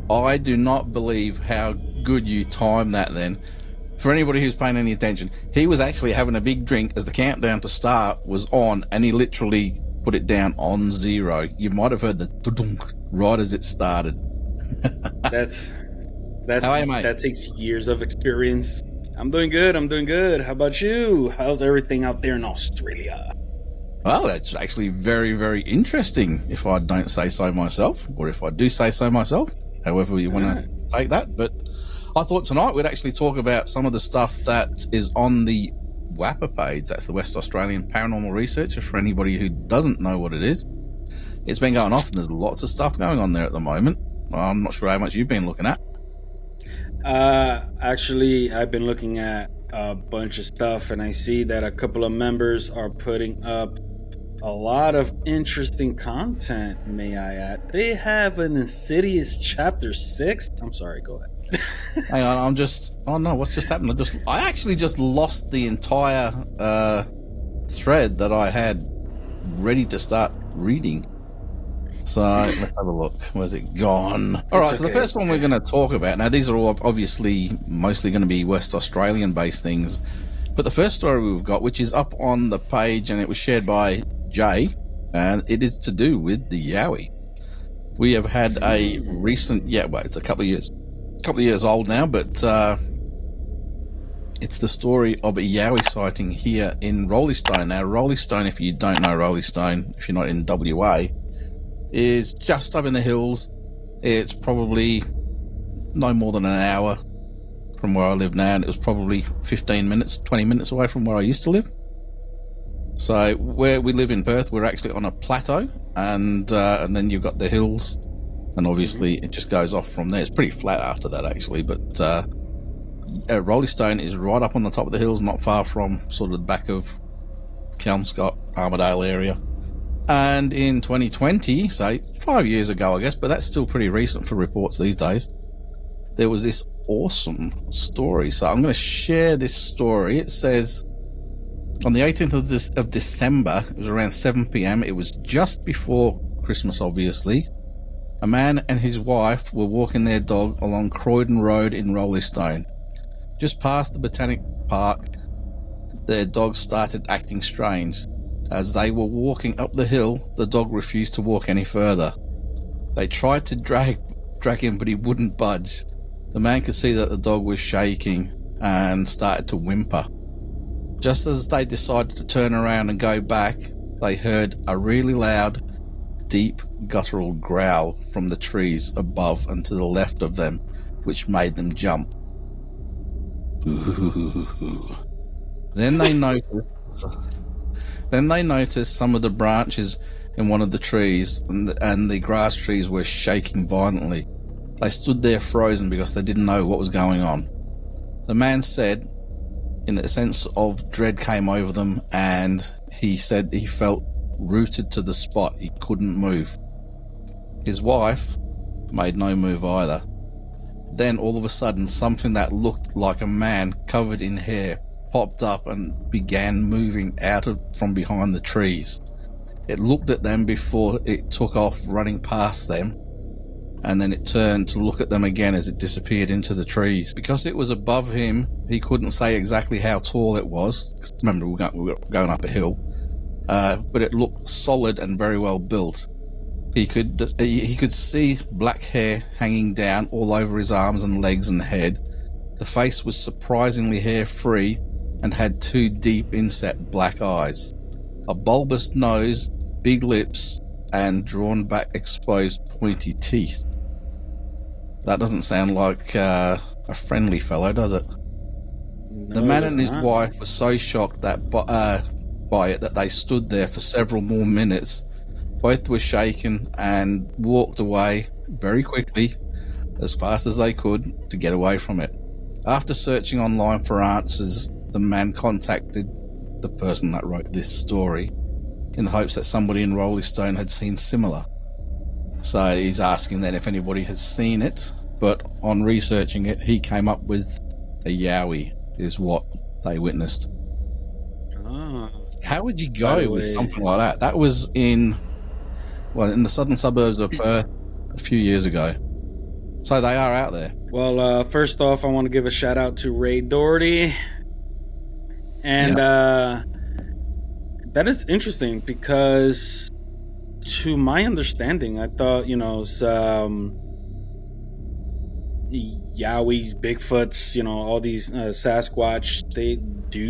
I do not believe how good you timed that then. For anybody who's paying any attention, he was actually having a big drink as the countdown to start was on, and he literally put it down on 0. You might have heard the dunk right as it started. That's How are you, mate? that takes years of experience. I'm doing good. How about you? How's everything out there in Australia? Well, it's actually very, very interesting, if I don't say so myself, or if I do say so myself, however you want to take that. But I thought tonight we'd actually talk about some of the stuff that is on the WAPR page. That's the West Australian Paranormal Researcher, for anybody who doesn't know what it is. It's been going off, and there's lots of stuff going on there at the moment. I'm not sure how much you've been looking at. Actually, I've been looking at a bunch of stuff, and I see that a couple of members are putting up a lot of interesting content, may I add. They have an Insidious Chapter 6. I'm sorry, go ahead. Hang on, oh no, what's just happened? I actually just lost the entire thread that I had ready to start reading. So let's have a look. Where's it gone? All right, so the first one we're going to talk about, now these are all obviously mostly going to be West Australian based things, but the first story we've got, which is up on the page and it was shared by Jay, and it is to do with the Yowie. We have had a recent, it's a couple of years old now, but it's the story of a Yowie sighting here in Roleystone. Now, Roleystone, if you don't know Roleystone, if you're not in WA, is just up in the hills. It's probably no more than an hour from where I live now, and it was probably 15 minutes, 20 minutes away from where I used to live. So where we live in Perth, we're actually on a plateau, and then you've got the hills, and obviously it just goes off from there. It's pretty flat after that, actually, but Roleystone is right up on the top of the hills, not far from sort of the back of Kelmscott, Armidale area. And in 2020, say 5 years ago, I guess, but that's still pretty recent for reports these days, there was this awesome story. So I'm going to share this story. It says, on the 18th of December, it was around 7 p.m. It was just before Christmas, obviously. A man and his wife were walking their dog along Croydon Road in Roleystone. Just past the Botanic Park, their dog started acting strange. As they were walking up the hill, the dog refused to walk any further. They tried to drag him, but he wouldn't budge. The man could see that the dog was shaking and started to whimper. Just as they decided to turn around and go back, they heard a really loud, deep, guttural growl from the trees above and to the left of them, which made them jump. Ooh. Then they noticed some of the branches in one of the trees and the grass trees were shaking violently. They stood there frozen because they didn't know what was going on. The man said, in a sense of dread came over them, and he said he felt rooted to the spot. He couldn't move. His wife made no move either. Then all of a sudden, something that looked like a man covered in hair popped up and began moving from behind the trees. It looked at them before it took off running past them, and then it turned to look at them again as it disappeared into the trees. Because it was above him, he couldn't say exactly how tall it was. Remember, we were going up a hill, but it looked solid and very well built. He could see black hair hanging down all over his arms and legs and head. The face was surprisingly hair-free and had two deep inset black eyes, a bulbous nose, big lips, and drawn back exposed pointy teeth. That doesn't sound like a friendly fellow, does it? No, the man and his wife were so shocked that by it that they stood there for several more minutes. Both were shaken and walked away very quickly, as fast as they could, to get away from it. After searching online for answers, the man contacted the person that wrote this story in the hopes that somebody in Roleystone had seen similar. So he's asking then if anybody has seen it, but on researching it, he came up with a Yowie is what they witnessed. How would you go with something like that? That was in the southern suburbs of Perth a few years ago. So they are out there. Well, first off, I want to give a shout out to Ray Doherty. And that is interesting because, to my understanding, I thought, some Yowies, Bigfoots, all these Sasquatch,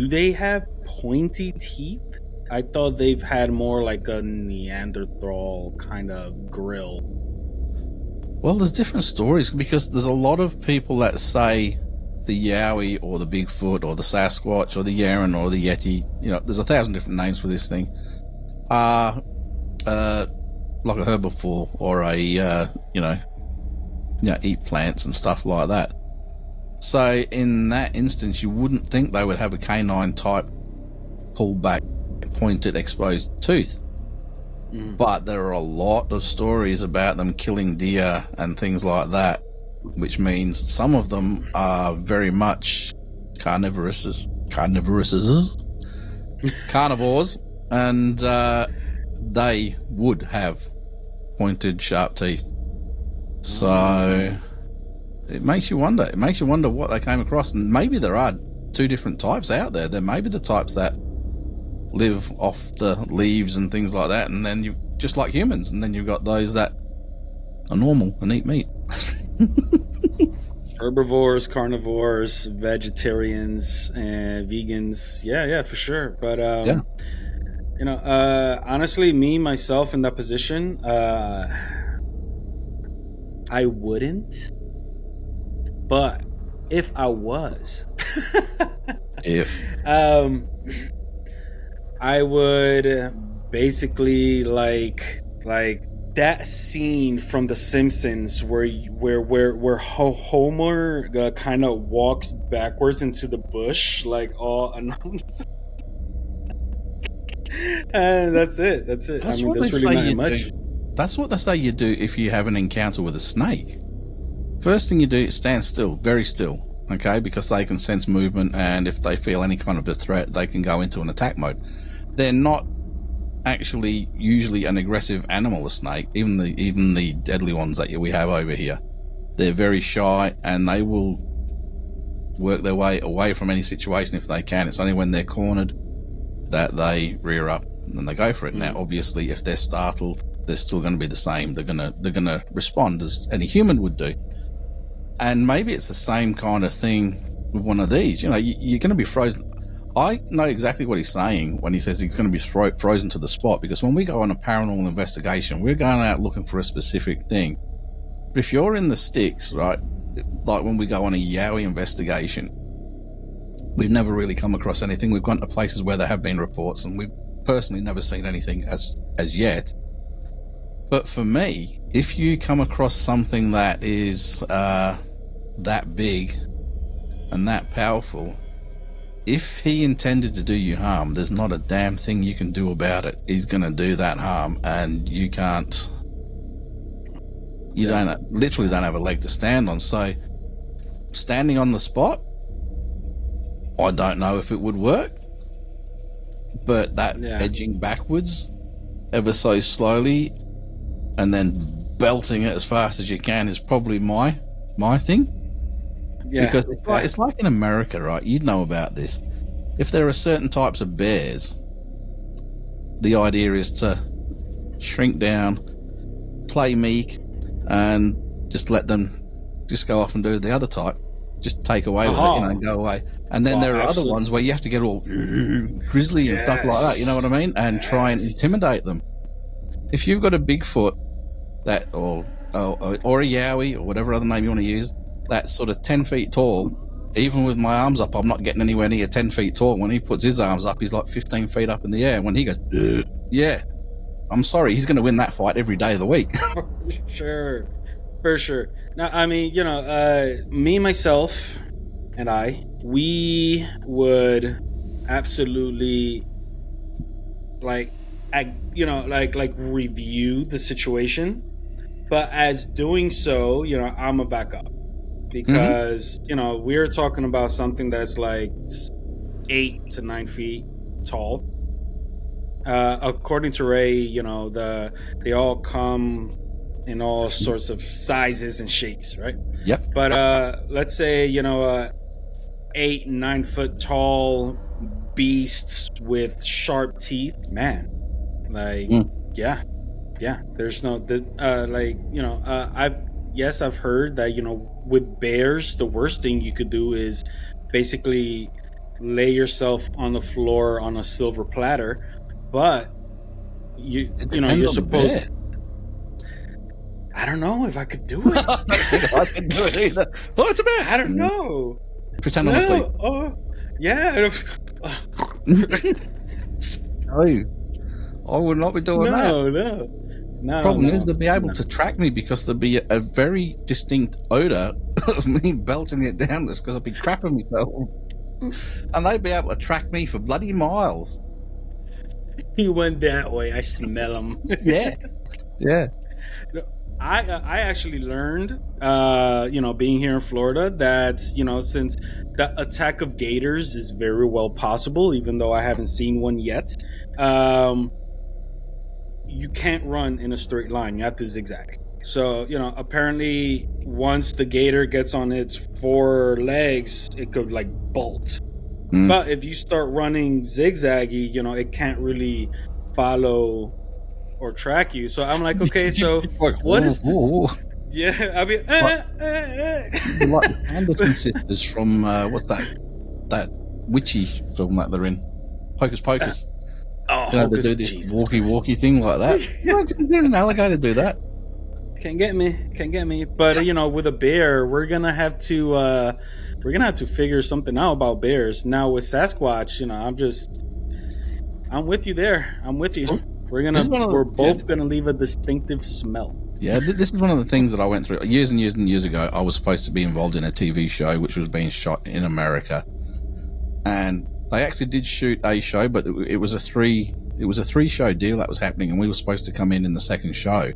they have pointy teeth? I thought they've had more like a Neanderthal kind of grill. Well, there's different stories because there's a lot of people that say the Yowie or the Bigfoot or the Sasquatch or the Yeren or the Yeti, there's 1,000 different names for this thing, are like a herbivore or a, eat plants and stuff like that. So in that instance, you wouldn't think they would have a canine type pulled back, pointed, exposed tooth. But there are a lot of stories about them killing deer and things like that, which means some of them are very much carnivores, and they would have pointed, sharp teeth. So it makes you wonder. It makes you wonder what they came across, and maybe there are two different types out there. There may be the types that live off the leaves and things like that, and then you just like humans, and then you've got those that are normal and eat meat. Herbivores, carnivores, vegetarians, and vegans. Yeah, for sure. But honestly, me myself in that position, I wouldn't. But if I was, I would basically like that scene from The Simpsons where Homer kind of walks backwards into the bush, like all anonymous. And that's it. That's really not much. That's what they say you do if you have an encounter with a snake. First thing you do is stand still, very still. Okay, because they can sense movement, and if they feel any kind of a threat, they can go into an attack mode. They're not actually usually an aggressive animal, a snake, even the deadly ones that we have over here. They're very shy, and they will work their way away from any situation if they can. It's only when they're cornered that they rear up and they go for it. Now, obviously, if they're startled, they're still going to be the same. They're gonna respond as any human would do. And maybe it's the same kind of thing with one of these. You're going to be frozen. I know exactly what he's saying when he says he's going to be frozen to the spot, because when we go on a paranormal investigation, we're going out looking for a specific thing. But if you're in the sticks, right, like when we go on a Yowie investigation, we've never really come across anything. We've gone to places where there have been reports, and we've personally never seen anything as yet. But for me, if you come across something that is that big and that powerful, if he intended to do you harm, there's not a damn thing you can do about it. He's going to do that harm, and you can't. Literally don't have a leg to stand on. So, standing on the spot, I don't know if it would work. But that edging backwards, ever so slowly, and then belting it as fast as you can is probably my thing. Yeah, because it's like in America, right? You'd know about this. If there are certain types of bears, the idea is to shrink down, play meek, and just let them just go off and do the other type. Just take away with it, and go away. And then there are other ones where you have to get all grizzly and stuff like that, you know what I mean? And try and intimidate them. If you've got a Bigfoot that, or a Yowie, or whatever other name you want to use, that's sort of 10 feet tall, even with my arms up, I'm not getting anywhere near 10 feet tall. When he puts his arms up, he's like 15 feet up in the air. And when he goes, I'm sorry, he's going to win that fight every day of the week. For sure. Now, I mean, me, myself, and we would absolutely review the situation. But as doing so, I'm a backup. Because, we're talking about something that's like 8 to 9 feet tall. According to Ray, they all come in all sorts of sizes and shapes, right? Yep. But let's say, 8-9 foot tall beasts with sharp teeth, man. Like, yeah, there's no I've heard that, with bears, the worst thing you could do is basically lay yourself on the floor on a silver platter, but you're supposed. I don't know if I could do it. I don't think I can do it either. Oh, it's a bear. I don't know. Pretend I'm asleep. Oh, yeah. I would not be doing that. No. Problem is, they'll be able to track me because there'll be a very distinct odor of me belting it down this because I'll be crapping myself. And they'd be able to track me for bloody miles. He went that way. I smell him. Yeah. I actually learned, being here in Florida, that, since the attack of gators is very well possible, even though I haven't seen one yet, you can't run in a straight line. You have to zigzag. So, apparently once the gator gets on its 4 legs, it could like bolt. But if you start running zigzaggy, it can't really follow or track you. So I'm like, okay, so what is this? Yeah, I mean, like the Sanderson sisters from what's that witchy film that they're in, Hocus Pocus. They do this walkie thing like that. Why didn't an alligator do that? Can't get me. But with a bear, we're gonna have to figure something out about bears. Now with Sasquatch, I'm with you there. I'm with you. We're both gonna leave a distinctive smell. Yeah, this is one of the things that I went through years and years and years ago. I was supposed to be involved in a TV show which was being shot in America, and they actually did shoot a show, but it was a 3-show deal that was happening, and we were supposed to come in the second show,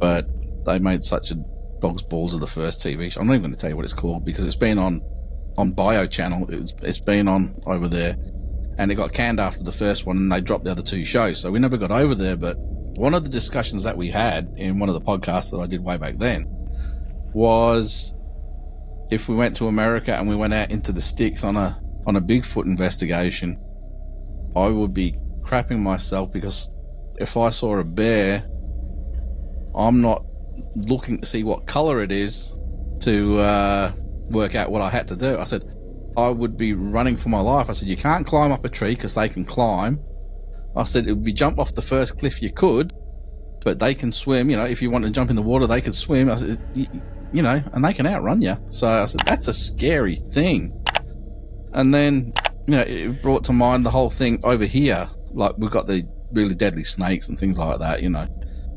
but they made such a dog's balls of the first TV show. I'm not even going to tell you what it's called because it's been on Bio Channel. It's been on over there, and it got canned after the first one, and they dropped the other 2 shows, so we never got over there. But one of the discussions that we had in one of the podcasts that I did way back then was if we went to America and we went out into the sticks on a Bigfoot investigation, I would be crapping myself because if I saw a bear, I'm not looking to see what color it is to work out what I had to do. I said I would be running for my life. I said, you can't climb up a tree because they can climb. I said it would be jump off the first cliff you could, but they can swim. If you want to jump in the water, they could swim. I said, and they can outrun you. So I said, that's a scary thing. And then, it brought to mind the whole thing over here. Like, we've got the really deadly snakes and things like that,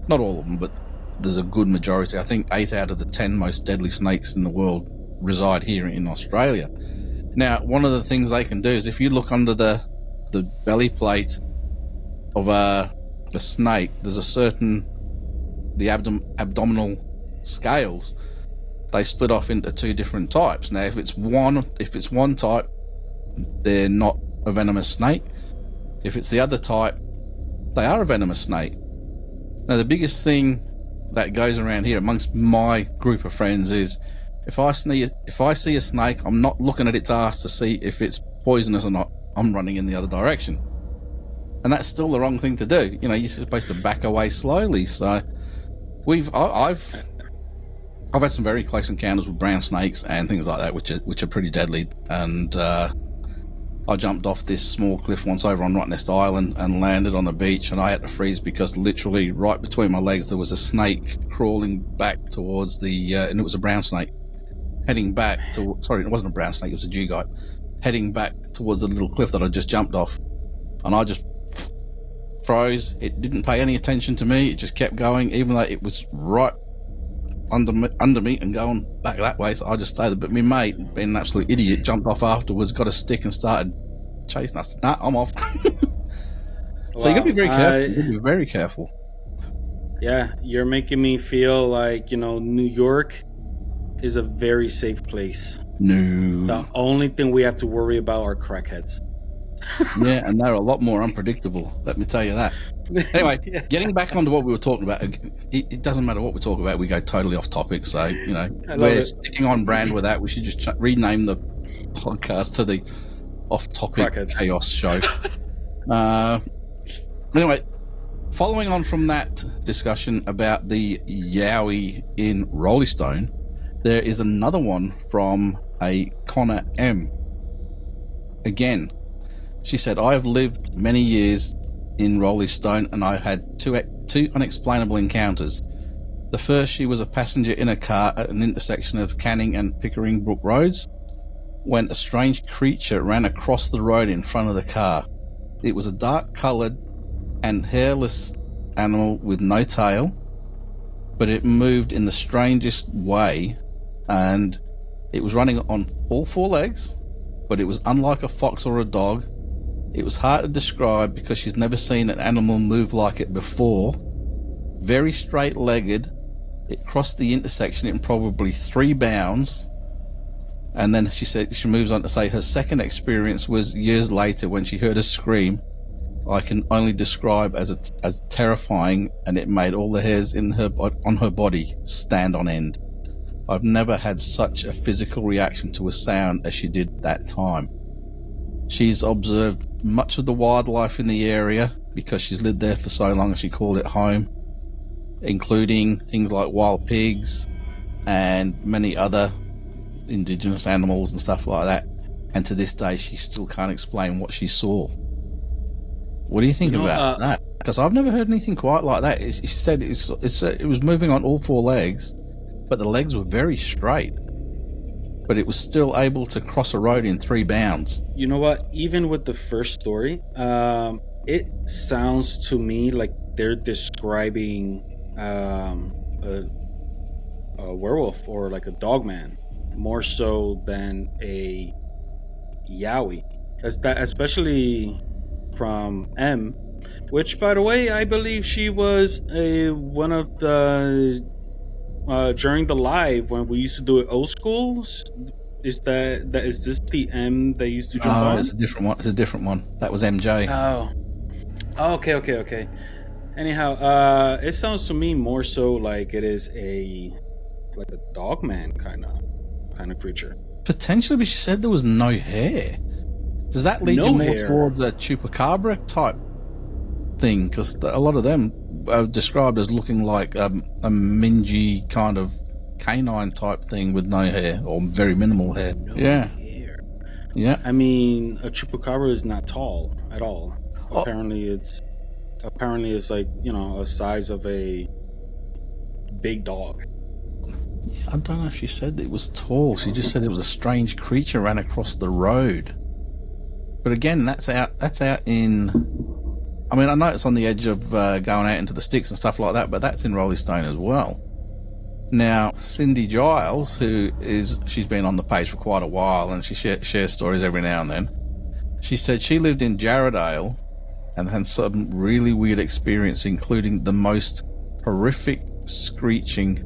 Not all of them, but there's a good majority. I think 8 out of the 10 most deadly snakes in the world reside here in Australia. Now, one of the things they can do is if you look under the belly plate of a snake, there's the abdominal scales, they split off into 2 different types. Now, if it's one type, they're not a venomous snake. If it's the other type, they are a venomous snake. Now, the biggest thing that goes around here amongst my group of friends is if I see a snake, I'm not looking at its ass to see if it's poisonous or not. I'm running in the other direction. And that's still the wrong thing to do. You're supposed to back away slowly. So I've had some very close encounters with brown snakes and things like that, which are pretty deadly. And I jumped off this small cliff once over on Rottnest Island and landed on the beach, and I had to freeze because literally right between my legs there was a snake crawling back towards and it was a brown snake heading back to. Sorry, it wasn't a brown snake; it was a dugite heading back towards the little cliff that I just jumped off, and I just froze. It didn't pay any attention to me. It just kept going, even though it was right under me and going back that way. So I just stayed there. But my mate, being an absolute idiot, jumped off afterwards, got a stick and started chasing us. Nah, I'm off. So you got to be very careful. You got to be very careful. Yeah, you're making me feel like, New York is a very safe place. No. The only thing we have to worry about are crackheads. Yeah, and they're a lot more unpredictable. Let me tell you that. Anyway, Yeah. getting back onto what we were talking about, it doesn't matter what we talk about, we go totally off topic. So, you know, I love we're it. sticking on brand with that. We should just rename the podcast to the Off Topic Crackheads. Chaos Show. Anyway, following on from that discussion about the Yowie in Rolling Stone, there is another one from a Connor M. Again, she said, I have lived many years in Rolling Stone and I had two unexplainable encounters. The first, she was a passenger in a car at an intersection of Canning and Pickering Brook Roads when a strange creature ran across the road in front of the car. It was a dark-coloured and hairless animal with no tail, but it moved in the strangest way, and it was running on all four legs, but it was unlike a fox or a dog. It was hard to describe because she's never seen an animal move like it before. Very straight-legged. It crossed the intersection in probably 3 bounds. And then she said, she moves on to say her second experience was years later when she heard a scream I can only describe as terrifying, and it made all the hairs on her body stand on end. I've never had such a physical reaction to a sound as she did that time. She's observed much of the wildlife in the area because she's lived there for so long and she called it home, including things like wild pigs and many other indigenous animals and stuff like that. And to this day, she still can't explain what she saw. What do you think about that? Because I've never heard anything quite like that. She said it was moving on all 4 legs, but the legs were very straight. But it was still able to cross a road in 3 bounds. You know what? Even with the first story, it sounds to me like they're describing a werewolf or like a dog man, more so than a Yowie. Especially from M, which, by the way, I believe she was one of the during the live when we used to do it old schools. Is this the M that used to jump on? It's a different one. It's a different one. That was MJ. Oh, okay. Anyhow, it sounds to me more so like it is a dog man kind of creature. Potentially, but she said there was no hair. Does that lead you more towards a chupacabra type thing? Because a lot of them are described as looking like a mingy kind of canine type thing with no hair or very minimal hair. Hair. Yeah. I mean, a chupacabra is not tall at all. Apparently it's like, you know, a size of a big dog. I don't know if she said it was tall. She just said it was a strange creature ran across the road. But again, that's out in... I mean, I know it's on the edge of going out into the sticks and stuff like that, but that's in Rolling Stone as well. Now, Cindy Giles, she's been on the page for quite a while, and she shares stories every now and then. She said she lived in Jarrahdale and had some really weird experience, including the most horrific screeching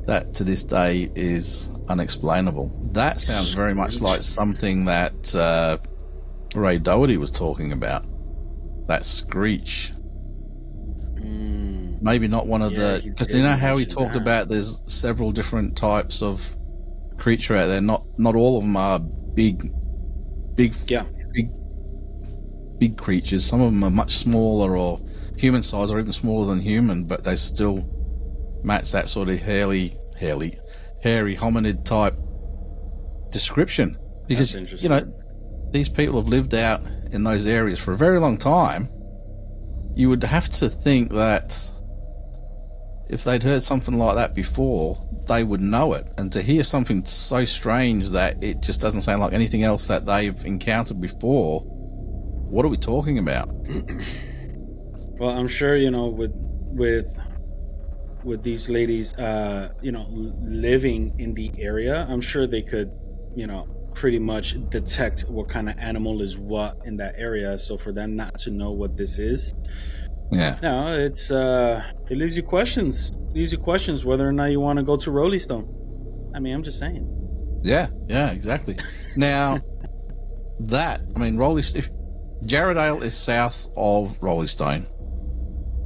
that to this day is unexplainable. That sounds very much like something that Ray Doherty was talking about. That screech. Maybe not one of because you know how he talked about there's several different types of creature out there. Not all of them are big creatures. Some of them are much smaller or human size or even smaller than human, but they still match that sort of hairy hominid type description. Because you know, these people have lived out in those areas for a very long time. You would have to think that if they'd heard something like that before, they would know it. And to hear something so strange that it just doesn't sound like anything else that they've encountered before, what are we talking about? Well, I'm sure, you know, with these ladies, you know, living in the area, I'm sure they could, you know, pretty much detect what kind of animal is what in that area. So for them not to know what this is, no, it's it leaves you questions. Whether or not you want to go to Rolling Stone. I mean, I'm just saying. Yeah, exactly. Now, Jarrahdale is south of Rolling Stone,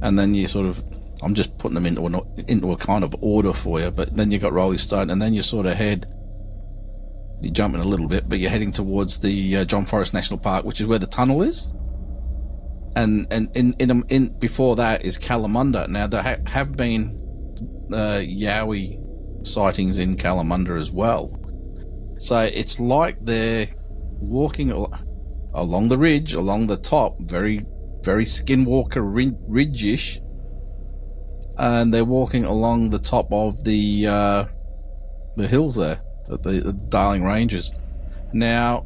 and then you sort of, I'm just putting them into a kind of order for you, but then you got Rolling Stone, and then you sort of you're jumping a little bit, but you're heading towards the John Forest National Park, which is where the tunnel is. And in before that is Kalamunda. Now there have been Yowie sightings in Kalamunda as well. So it's like they're walking along the ridge, along the top, very, very Skinwalker ridge-ish, and they're walking along the top of the hills there, the Darling Ranges. Now,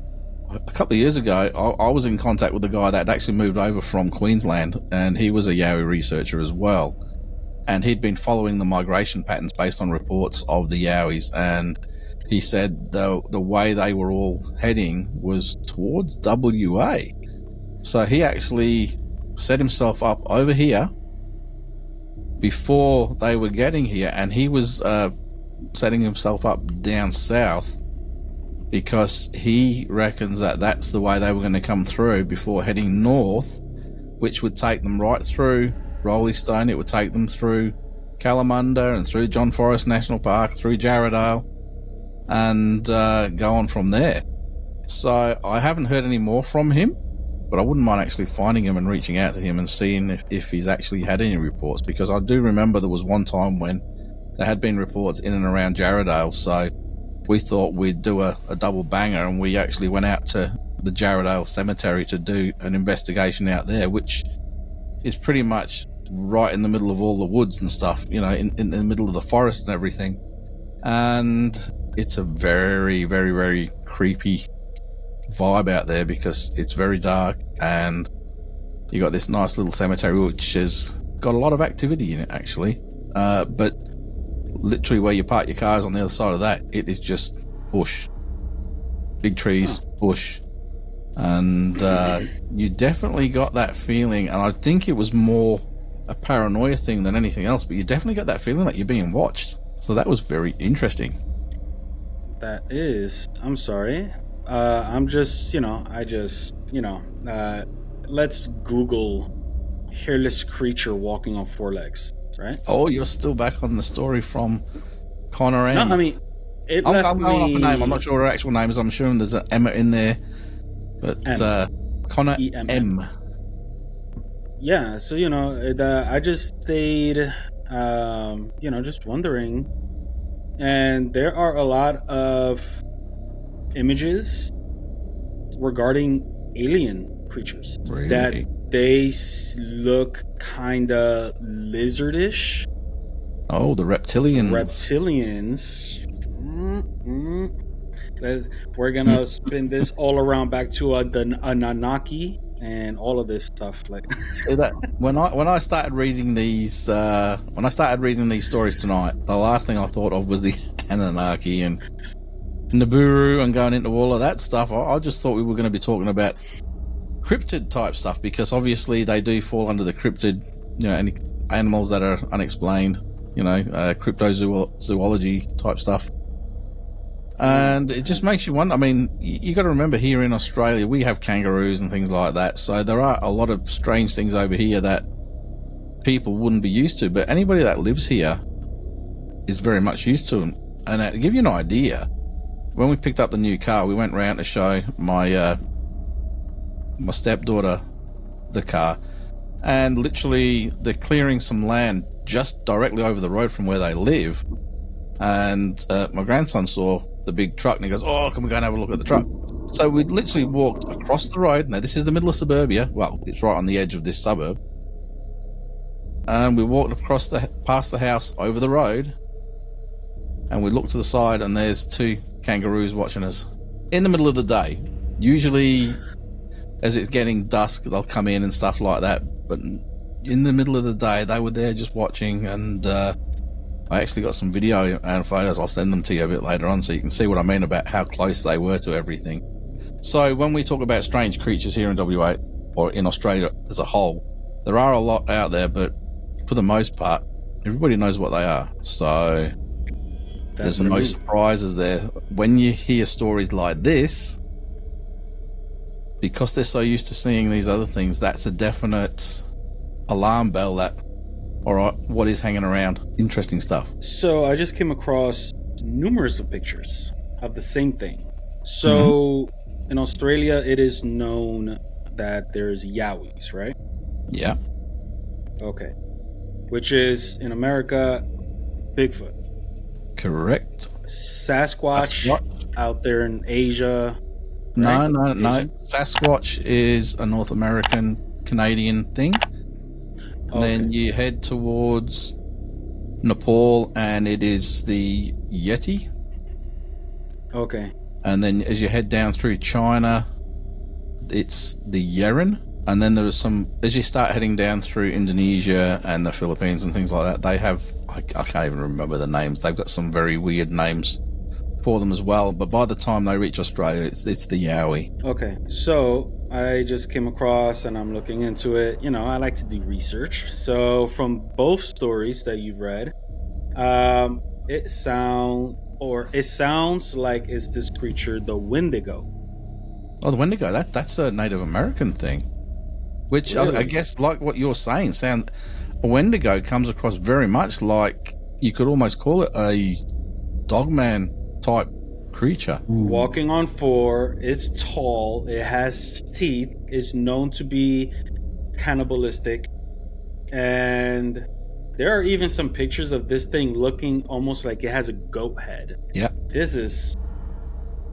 a couple of years ago, I was in contact with a guy that had actually moved over from Queensland, and he was a Yowie researcher as well. And he'd been following the migration patterns based on reports of the Yowies, and he said the way they were all heading was towards WA. So he actually set himself up over here before they were getting here, and he was setting himself up down south because he reckons that that's the way they were going to come through before heading north, which would take them right through Rolling Stone. It would take them through Kalamunda and through John Forest National Park, through Jarrahdale, and go on from there. So I haven't heard any more from him, but I wouldn't mind actually finding him and reaching out to him and seeing if he's actually had any reports, because I do remember there was one time when there had been reports in and around Jarrahdale, so we thought we'd do a double banger, and we actually went out to the Jarrahdale Cemetery to do an investigation out there, which is pretty much right in the middle of all the woods and stuff, you know, in the middle of the forest and everything. And it's a very, very, very creepy vibe out there because it's very dark, and you got this nice little cemetery which has got a lot of activity in it actually, but literally where you park your cars on the other side of that, it is just bush, big trees, bush, and you definitely got that feeling, and I think it was more a paranoia thing than anything else, but you definitely got that feeling that you're being watched. So that was very interesting. That is, I'm sorry, let's Google hairless creature walking on four legs, right? Oh, you're still back on the story from Connor M. No, I mean, I'm going off a name. I'm not sure her actual name is. I'm sure there's an Emma in there, but Connor M. Yeah, so I just stayed, just wondering, and there are a lot of images regarding alien creatures. Really? That they look kind of lizardish. Oh, the reptilians. We're gonna spin this all around back to the Anunnaki and all of this stuff. Like, see that when I started reading these stories tonight, the last thing I thought of was the Anunnaki and Nibiru and going into all of that stuff. I just thought we were going to be talking about cryptid type stuff, because obviously they do fall under the cryptid, any animals that are unexplained, cryptozoology type stuff. And it just makes you wonder. I mean, you got to remember, here in Australia we have kangaroos and things like that, so there are a lot of strange things over here that people wouldn't be used to, but anybody that lives here is very much used to them. And to give you an idea, when we picked up the new car, we went round to show my stepdaughter the car, and literally they're clearing some land just directly over the road from where they live, and my grandson saw the big truck and he goes, "Oh, can we go and have a look at the truck?" So we literally walked across the road. Now this is the middle of suburbia, well, it's right on the edge of this suburb, and we walked across past the house over the road, and we looked to the side, and there's two kangaroos watching us in the middle of the day. Usually as it's getting dusk they'll come in and stuff like that, but in the middle of the day they were there just watching. And I actually got some video and photos. I'll send them to you a bit later on so you can see what I mean about how close they were to everything. So when we talk about strange creatures here in WA, or in Australia as a whole, there are a lot out there, but for the most part everybody knows what they are, so there's no surprises there. When you hear stories like this, because they're so used to seeing these other things, that's a definite alarm bell that, all right, what is hanging around? Interesting stuff. So I just came across numerous of pictures of the same thing. So in Australia, it is known that there's Yowies, right? Yeah. Okay. Which is, in America, Bigfoot. Correct. Sasquatch Sasquatch. out there in Asia. No, right? no. Asian? Sasquatch is a North American, Canadian thing. And then you head towards Nepal, and it is the Yeti. Okay. And then as you head down through China, it's the Yeren. And then there is some, as you start heading down through Indonesia and the Philippines and things like that, they have, I can't even remember the names. They've got some very weird names for them as well. But by the time they reach Australia, it's the Yowie. Okay. So I just came across, and I'm looking into it. You know, I like to do research. So from both stories that you've read, it sounds like it's this creature, the Wendigo. Oh, the Wendigo, that's a Native American thing. Which Really? I guess, like what you're saying, a Wendigo comes across very much like, you could almost call it a dogman type creature. Walking on four, it's tall, it has teeth, is known to be cannibalistic, and there are even some pictures of this thing looking almost like it has a goat head. Yeah. This is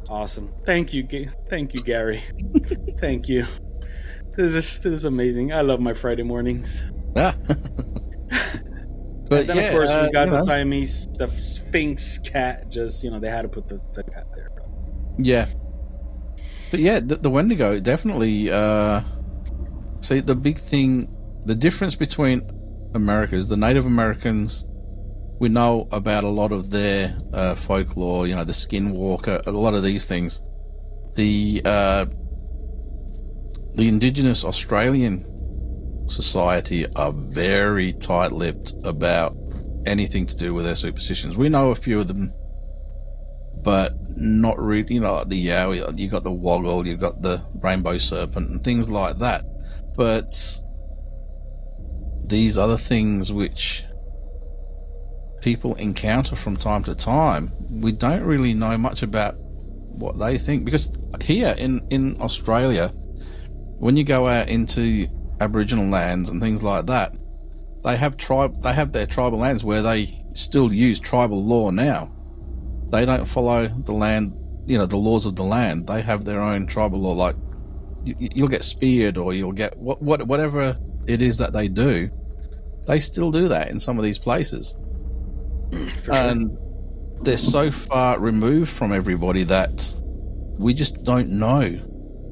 awesome. Thank you, Gary. Thank you. This is amazing. I love my Friday mornings. But and then of course we got the know. Siamese, the Sphinx cat. Just they had to put the cat there. Yeah. But yeah, the Wendigo definitely. See, the big thing, the difference between Americas, the Native Americans, we know about a lot of their folklore. The skinwalker, a lot of these things. The Indigenous Australian society are very tight-lipped about anything to do with their superstitions. We know a few of them, but not really. Like the Yowie, you got the Woggle, you got the Rainbow Serpent, and things like that. But these other things which people encounter from time to time, we don't really know much about what they think. Because here in Australia, when you go out into Aboriginal lands and things like that, they have their tribal lands where they still use tribal law now. They don't follow the land, the laws of the land. They have their own tribal law. Like you'll get speared, or you'll get whatever it is that they do. They still do that in some of these places, and they're so far removed from everybody that we just don't know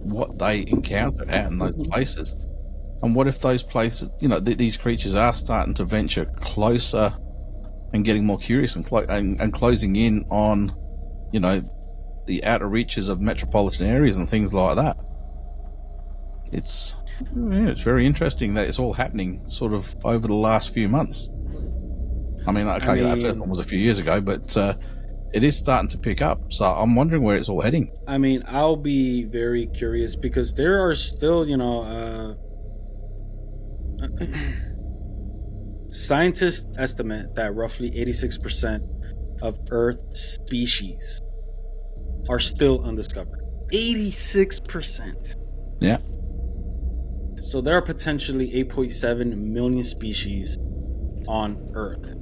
what they encounter out in those places. And what if those places, these creatures are starting to venture closer and getting more curious and closing in on, the outer reaches of metropolitan areas and things like that. It's very interesting that it's all happening sort of over the last few months. I mean, that first one was a few years ago, but it is starting to pick up. So I'm wondering where it's all heading. I mean, I'll be very curious because there are still, scientists estimate that roughly 86% of Earth species are still undiscovered. 86%. Yeah. So there are potentially 8.7 million species on Earth.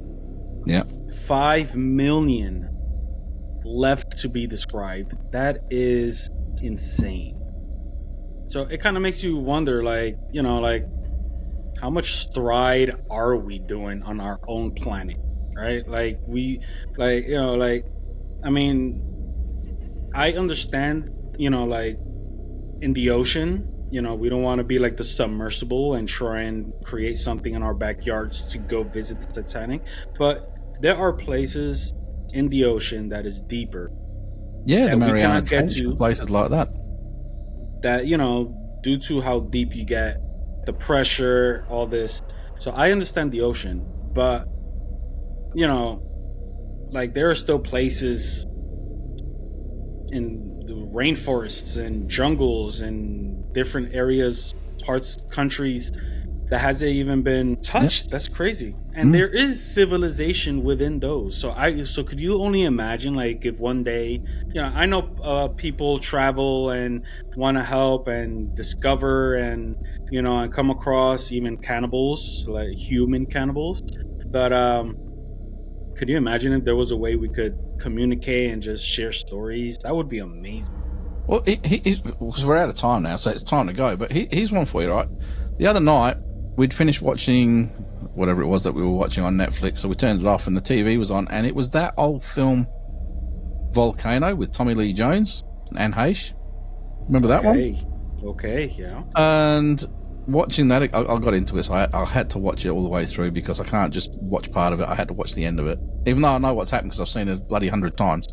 Yeah. 5 million left to be described. That is insane. So it kind of makes you wonder, how much stride are we doing on our own planet, right? I understand, in the ocean, we don't want to be like the submersible and try and create something in our backyards to go visit the Titanic. But there are places in the ocean that is deeper. Yeah, the Mariana Trench, places like that. That, due to how deep you get, the pressure, all this. So I understand the ocean, but there are still places in the rainforests and jungles and different areas, parts, countries that hasn't even been touched. That's crazy. And there is civilization within those. So could you only imagine, like, if one day, I know people travel and want to help and discover and and come across even cannibals, like human cannibals. But could you imagine if there was a way we could communicate and just share stories? That would be amazing. Well, because we're out of time now, so it's time to go. But here's one for you, right? The other night, we'd finished watching whatever it was that we were watching on Netflix, so we turned it off and the TV was on, and it was that old film Volcano with Tommy Lee Jones and Anne Heche. Remember that one? Okay, yeah. And watching that, I got into it, so I had to watch it all the way through because I can't just watch part of it. I had to watch the end of it, even though I know what's happened because I've seen it bloody 100 times.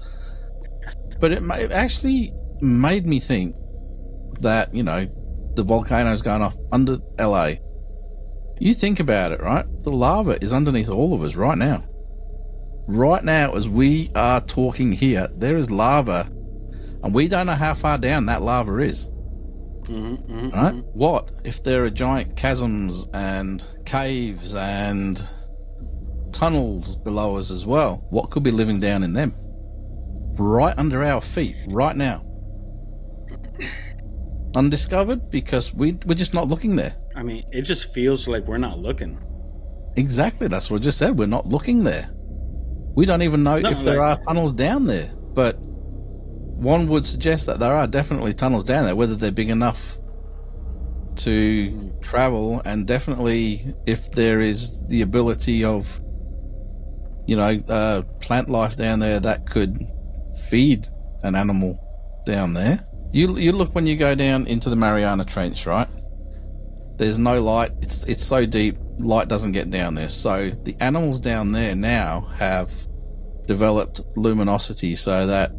But it actually made me think that, the volcano's going off under LA. You think about it, right? The lava is underneath all of us right now. Right now, as we are talking here, there is lava, and we don't know how far down that lava is. Right? What if there are giant chasms and caves and tunnels below us as well? What could be living down in them? Right under our feet, right now. Undiscovered because we're just not looking there. I mean, it just feels like we're not looking. Exactly, that's what I just said. We're not looking there. We don't even know if there are tunnels down there. But one would suggest that there are definitely tunnels down there, whether they're big enough to travel, and definitely if there is the ability of, plant life down there that could feed an animal down there. You look when you go down into the Mariana Trench, right? There's no light. It's so deep, light doesn't get down there. So the animals down there now have developed luminosity so that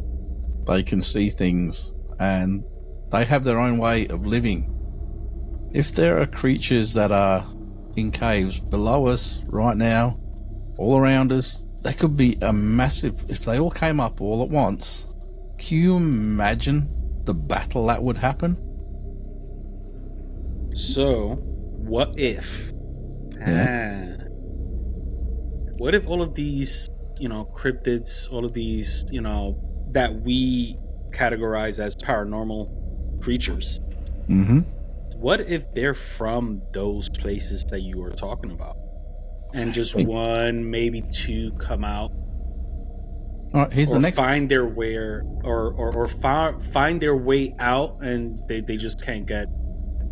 they can see things and they have their own way of living. If there are creatures that are in caves below us right now, all around us, they could be a massive... If they all came up all at once, can you imagine the battle that would happen? So, what if? What if all of these, cryptids, all of these, that we categorize as paranormal creatures? What if they're from those places that you were talking about? And just one, maybe two come out. All right, here's the next. Find their way, or find their way out, and they just can't get.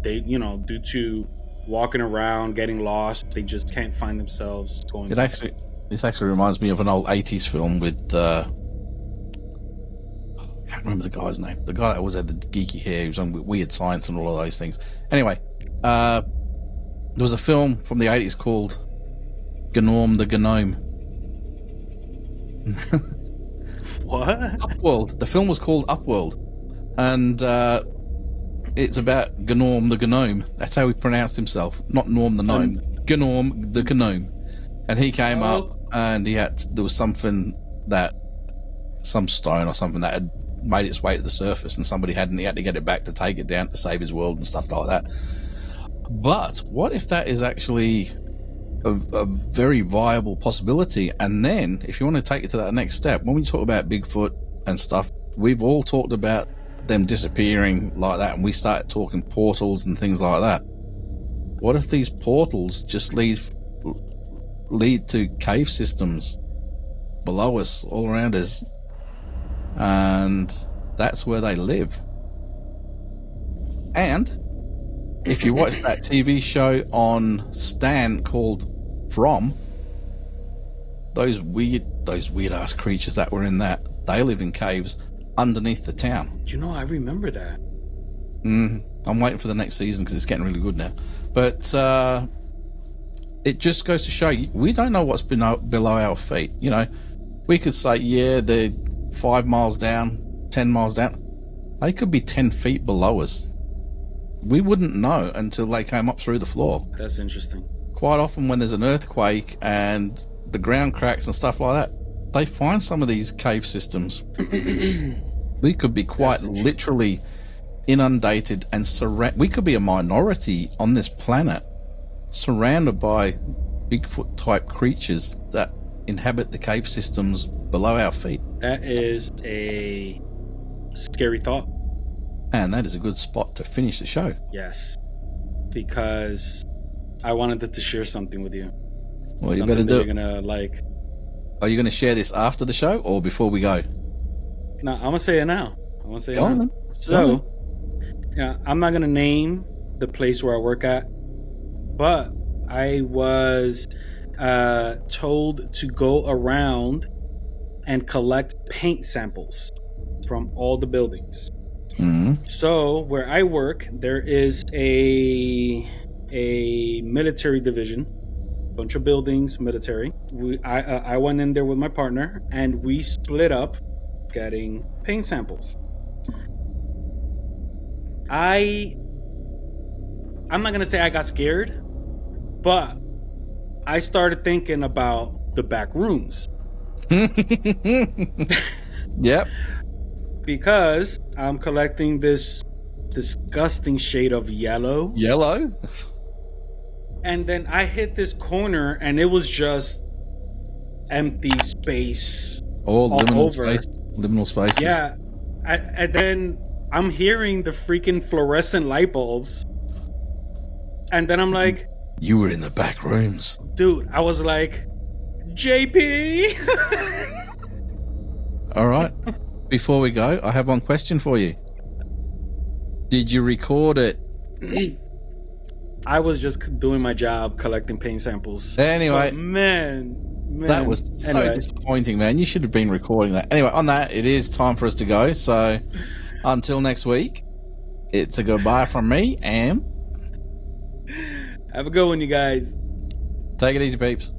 They due to walking around, getting lost, they just can't find themselves going. This actually reminds me of an old 80s film with. I can't remember the guy's name. The guy that always had the geeky hair. He was on Weird Science and all of those things. Anyway, there was a film from the 80s called Gnome the Gnome. What? Upworld. The film was called Upworld, and it's about Gnome the Gnome. That's how he pronounced himself, not Norm the Gnome. Gnome the Gnome, and he came up, and there was something that some stone or something that had made its way to the surface, and somebody he had to get it back to take it down to save his world and stuff like that. But what if that is actually a very viable possibility? And then if you want to take it to that next step, when we talk about Bigfoot and stuff, we've all talked about them disappearing like that, and we start talking portals and things like that. What if these portals just lead to cave systems below us, all around us, and that's where they live? And if you watch that TV show on Stan called From, those weird ass creatures that were in that, they live in caves underneath the town. I remember that. I'm waiting for the next season because it's getting really good now. But it just goes to show you, we don't know what's below our feet. We could say, yeah, they're 5 miles down, 10 miles down. They could be 10 feet below us. We wouldn't know until they came up through the floor. That's interesting. Quite often when there's an earthquake and the ground cracks and stuff like that, they find some of these cave systems. We could be quite literally inundated and we could be a minority on this planet, surrounded by Bigfoot type creatures that inhabit the cave systems below our feet. That is a scary thought. And that is a good spot to finish the show. Yes, because I wanted to share something with you. Well, you better do it. You're gonna like. Are you going to share this after the show or before we go? No, I'm gonna say it now. I'm gonna say it Go on now. then. So, yeah, I'm not gonna name the place where I work at, but I was told to go around and collect paint samples from all the buildings. Mm-hmm. So where I work, there is a military division, bunch of buildings, military. I went in there with my partner, and we split up getting paint samples. I'm not gonna say I got scared, but I started thinking about the back rooms. Yep. Because I'm collecting this disgusting shade of yellow. Yellow? And then I hit this corner and it was just empty space. All liminal over. space. Liminal spaces. Yeah. And then I'm hearing the freaking fluorescent light bulbs. And then I'm like, you were in the back rooms. Dude, I was like, JP. All right. Before we go, I have one question for you. Did you record it? I was just doing my job collecting paint samples. Anyway. Oh, man. That was so disappointing, man. You should have been recording that. Anyway, on that, it is time for us to go. So until next week, it's a goodbye from me, and have a good one, you guys. Take it easy, peeps.